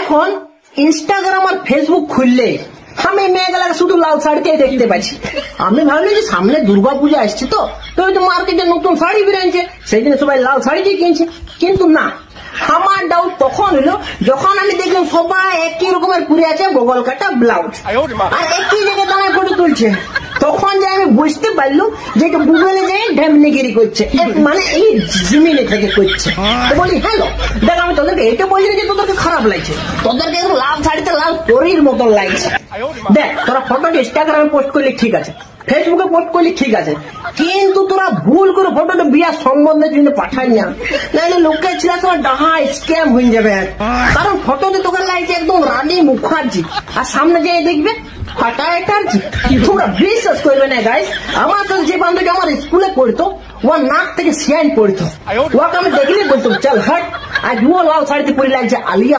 এখন ইনস্টাগ্রাম আর ফেসবুক খুললে আমি মেয়েগুলাকে শুধু লাল শাড়িতেই দেখতে পাচ্ছি। আমি ভাবলি যে সামনে দুর্গাপূজা আসছে তো মার্কেটে নতুন শাড়ি বেরিয়েছে, সেই জন্য সবাই লাল শাড়িটি কিনছে। কিন্তু না, আমার ডাউট তখন হলো যখন আমি দেখলাম সবাই একই রকমের পরে আছে বগল কাটা ব্লাউজ আর একই জায়গায় দাঁড়ায় ফটো তুলছে। তখন যে আমি বুঝতে পারলাম যে গুগলে যে ঢেমনিগিরি করছে, মানে এই জিমিনে থেকে করছে। তো বলি হ্যালো দেখ, আমি তোদেরকে এটা বলি যে তোদেরকে খারাপ লাগছে, তোদেরকে লাল শাড়িতে লাল পরীর মতন লাগছে। দেখ তোরা ফটোটা ইনস্টাগ্রামে পোস্ট করলে ঠিক আছে, ফেসবুকে পোস্ট করলে ঠিক আছে, কিন্তু তোরা ভুল করে ফটোটা বিয়ার সম্বন্ধের জন্য পাঠাই না, নাহলে লোকের ছিল তোমার ডাহা স্ক্যাম হয়ে যাবে। কারণ ফটোতে তোকে লাগছে একদম রানী মুখার্জি, আর সামনে যেয়ে দেখবে ফাটা এটার্জি। তোমরা বিশ্বাস করবে না গাইস, আমার সাথে যে বান্ধবী আমার স্কুলে পড়তো ওর নাক থেকে সিয়াইন পড়তো, ওকে আমি দেখলে বলতো চল হাট, আজ ও লাল শাড়িতে পরে লাগছে আলিয়া।